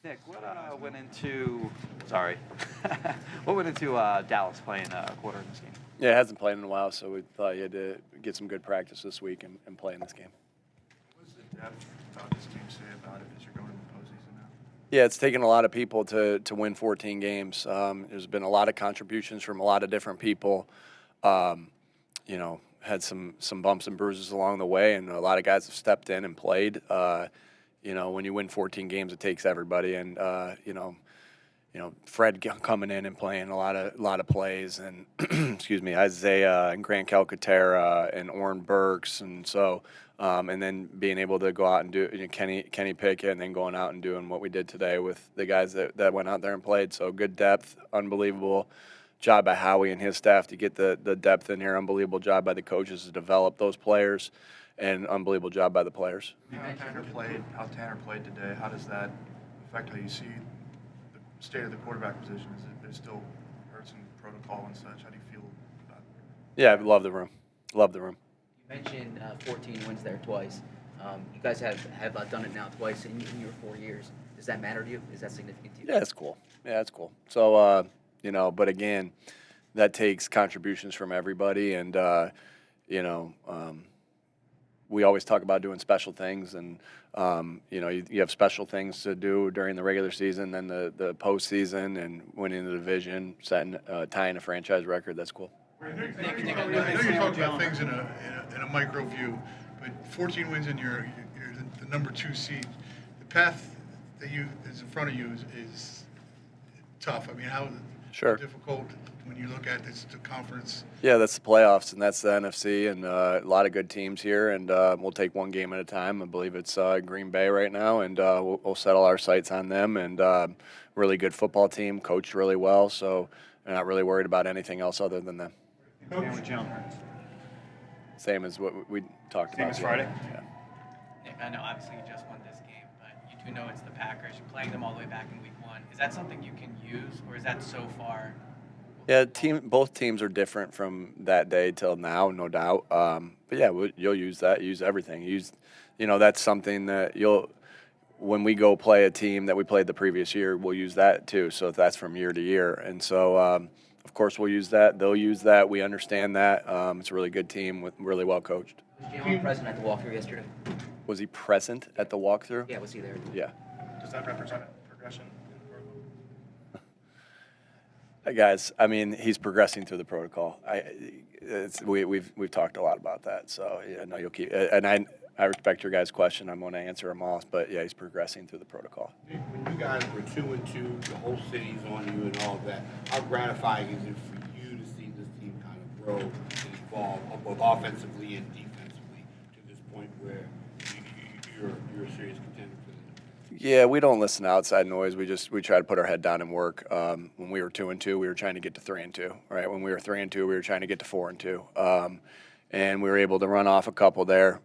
Nick, what went into what went into Dallas playing a quarter in this game? Yeah, it hasn't played in a while, so we thought he had to get some good practice this week and play in this game. What does the depth about this team say about it as you're going into the postseason now? Yeah, it's taken a lot of people to win 14 games. There's been a lot of contributions from a lot of different people. Had some bumps and bruises along the way, and a lot of guys have stepped in and played. When you win 14 games, it takes everybody, and Fred coming in and playing a lot of plays, and excuse me, Isaiah and Grant Calcaterra and Orrin Burks, and so and then being able to go out and do Kenny Pickett, and then going out and doing what we did today with the guys that went out there and played. So good depth, unbelievable job by Howie and his staff to get the depth in here. Unbelievable job by the coaches to develop those players, and unbelievable job by the players. How Tanner played today, how does that affect how you see the state of the quarterback position? Is it there's still Hurts and protocol and such? How do you feel about it? Yeah, I love the room. Love the room. You mentioned 14 wins there twice. You guys have done it now twice in your 4 years. Does that matter to you? Is that significant to you? Yeah, it's cool. Yeah, it's cool. So, but again, that takes contributions from everybody, and we always talk about doing special things, and you have special things to do during the regular season, then the postseason, and winning the division, tying a franchise record. That's cool. I know you're talking about things in a micro view, but 14 wins and you're the number 2 seed. The path that is in front of you is tough. I mean, how difficult when you look at this conference? Yeah, that's the playoffs, and that's the NFC, and a lot of good teams here, and we'll take one game at a time. I believe it's Green Bay right now, and we'll settle our sights on them, and really good football team, coached really well, so I'm not really worried about anything else other than them. With Jalen Hurts. Same as what we talked about. Same as Friday? Yeah. Nick, I know obviously you just won this game, but you do know it's the Packers. You're playing them all the way back in week 1. Is that something you can use, or is that so far? Yeah, both teams are different from that day till now, no doubt. But yeah, you'll use that. Use everything. That's something that when we go play a team that we played the previous year, we'll use that too. So that's from year to year, and so of course we'll use that. They'll use that. We understand that. It's a really good team with really well coached. Was Jalen present at the walkthrough yesterday? Was he present at the walkthrough? Yeah, was he there? Yeah. Does that represent progression? Guys, I mean, he's progressing through the protocol. We've talked a lot about that. So yeah, no, you'll keep. And I respect your guys' question. I'm going to answer them all. But yeah, he's progressing through the protocol. When you guys were 2-2, the whole city's on you and all of that. How gratifying is it for you to see this team kind of grow and evolve, both offensively and defensively, to this point where you're a serious contender for the Yeah, we don't listen to outside noise. We try to put our head down and work. When we were 2-2, we were trying to get to 3-2. Right? When we were 3-2, we were trying to get to 4-2. And we were able to run off a couple there.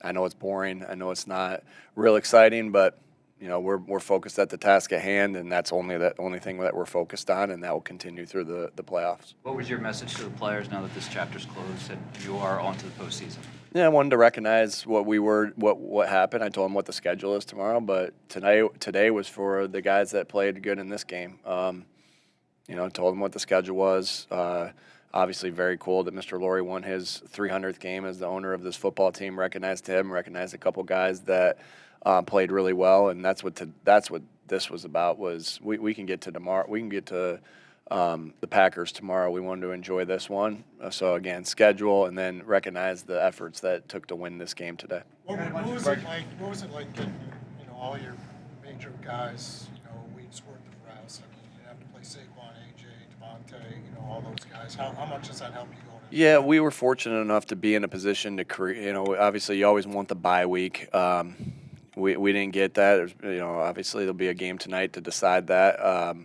I know it's boring. I know it's not real exciting, but we're focused at the task at hand, and that's the only thing that we're focused on, and that will continue through the playoffs. What was your message to the players now that this chapter's closed and you are on to the postseason? Yeah, I wanted to recognize what happened. I told them what the schedule is tomorrow, but today was for the guys that played good in this game. Told them what the schedule was. Obviously, very cool that Mr. Laurie won his 300th game as the owner of this football team. Recognized a couple guys that played really well, and that's what this was about. Was we can get to tomorrow. We can get to the Packers tomorrow. We wanted to enjoy this one. So again, schedule, and then recognize the efforts that it took to win this game today. What was it like getting all your major guys a week's worth of rest? I mean, you have to play Saquon, AJ, Devontae, all those guys. How much does that help you going into? Yeah, we were fortunate enough to be in a position to create. Obviously, you always want the bye week. We didn't get that. Obviously there'll be a game tonight to decide that.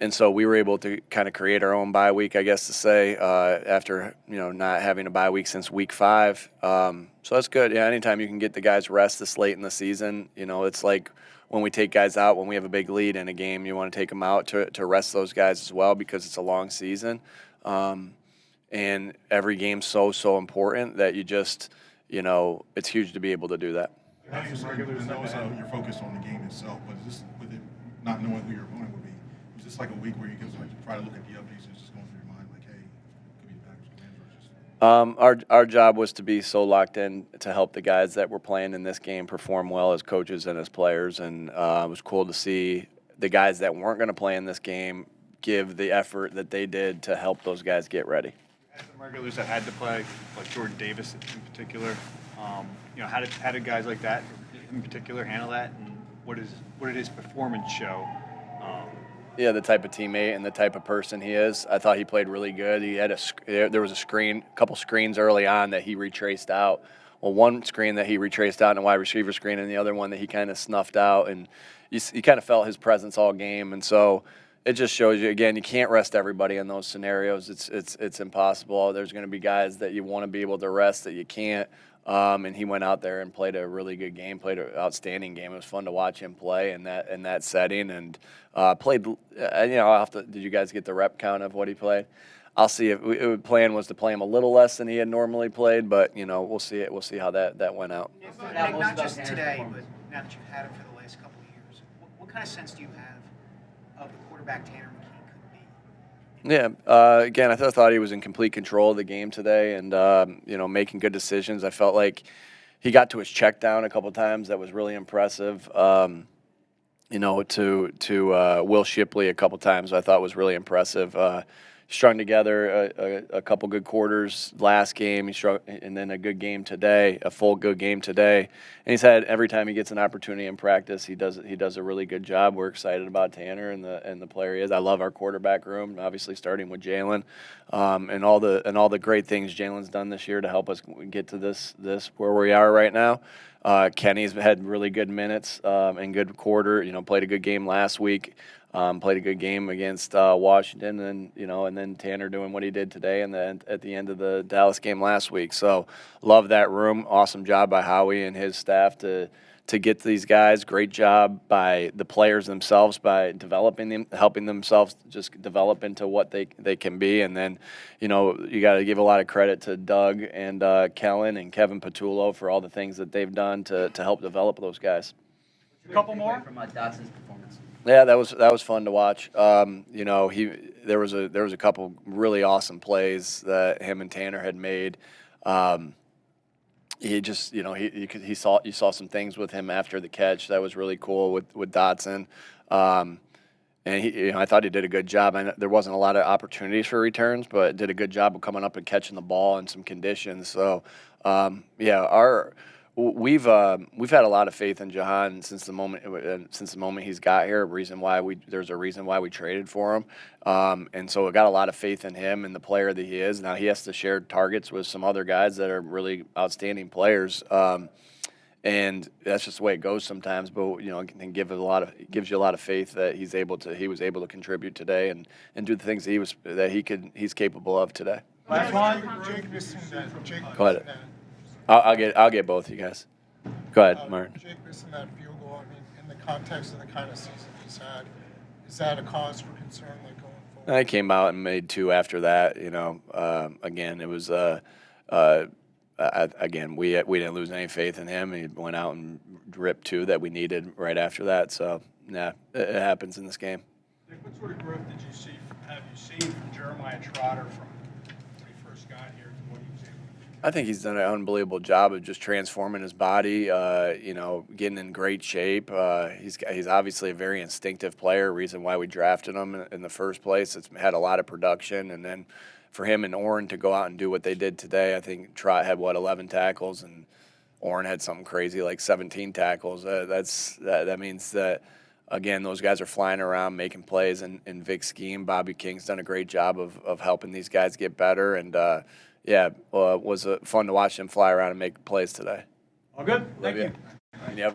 And so we were able to kind of create our own bye week, I guess to say, after not having a bye week since week 5. So that's good. Yeah, anytime you can get the guys rest this late in the season, it's like when we take guys out when we have a big lead in a game, you want to take them out to rest those guys as well because it's a long season. And every game's so important that you just, it's huge to be able to do that. How do you say, I know you're focused on the game itself, but is this, with it not knowing who your opponent would be, was this like a week where you guys like try to look at the updates and it's just going through your mind like, hey, could be the Packers command versus? Our job was to be so locked in to help the guys that were playing in this game perform well as coaches and as players, and it was cool to see the guys that weren't going to play in this game give the effort that they did to help those guys get ready. As the regulars that had to play, like Jordan Davis in particular, how did guys like that in particular handle that, and what did his performance show? Yeah, the type of teammate and the type of person he is. I thought he played really good. He had there was a couple screens early on that he retraced out. Well, one screen that he retraced out in a wide receiver screen, and the other one that he kind of snuffed out, and you kind of felt his presence all game. And so it just shows you, again, you can't rest everybody in those scenarios. It's impossible. There's going to be guys that you want to be able to rest that you can't. And he went out there and played a really good game, played an outstanding game. It was fun to watch him play in that setting, and played. Did you guys get the rep count of what he played? I'll see if the plan was to play him a little less than he had normally played, but we'll see it. We'll see how that went out. Nick, Not just today, but now that you've had him for the last couple of years, what kind of sense do you have of the quarterback Tanner McKee could be? Yeah, again, I thought he was in complete control of the game today, and making good decisions. I felt like he got to his check down a couple times. That was really impressive. To Will Shipley a couple times, I thought was really impressive. Strung together a couple good quarters last game. He strung, and then a good game today, a full good game today. And he's had every time he gets an opportunity in practice, he does a really good job. We're excited about Tanner and the player he is. I love our quarterback room, obviously starting with Jalen, and all the great things Jalen's done this year to help us get to this where we are right now. Kenny's had really good minutes and good quarter. Played a good game last week. Played a good game against Washington, and then Tanner doing what he did today, and then at the end of the Dallas game last week. So love that room. Awesome job by Howie and his staff to get these guys. Great job by the players themselves by developing them, helping themselves just develop into what they can be. And then, you got to give a lot of credit to Doug and Kellen and Kevin Patullo for all the things that they've done to help develop those guys. A couple more from Dotson's performance. Yeah, that was fun to watch. There was a couple really awesome plays that him and Tanner had made. He just you saw some things with him after the catch that was really cool with Dotson. And I thought he did a good job. There wasn't a lot of opportunities for returns, but did a good job of coming up and catching the ball in some conditions. So We've had a lot of faith in Jahan since the moment he's got here. There's a reason why we traded for him, and so we got a lot of faith in him and the player that he is. Now he has to share targets with some other guys that are really outstanding players, and that's just the way it goes sometimes. But it gives you a lot of faith that he was able to contribute today and do the things he's capable of today. Last one. Go ahead. I'll get both of you guys. Go ahead, Martin. Jake missing that field goal, in the context of the kind of season he's had, is that a cause for concern going forward? I came out and made two after that. Again, it was we didn't lose any faith in him. He went out and ripped two that we needed right after that. So it happens in this game. What sort of growth have you seen from Jeremiah Trotter from when he first got here to what he was able to do? I think he's done an unbelievable job of just transforming his body, getting in great shape. He's obviously a very instinctive player, reason why we drafted him in the first place. It's had a lot of production. And then for him and Orrin to go out and do what they did today, I think Trot had, 11 tackles, and Orrin had something crazy like 17 tackles. That means that, again, those guys are flying around making plays in Vic's scheme. Bobby King's done a great job of helping these guys get better. And, it was fun to watch them fly around and make plays today. All good. Thank you.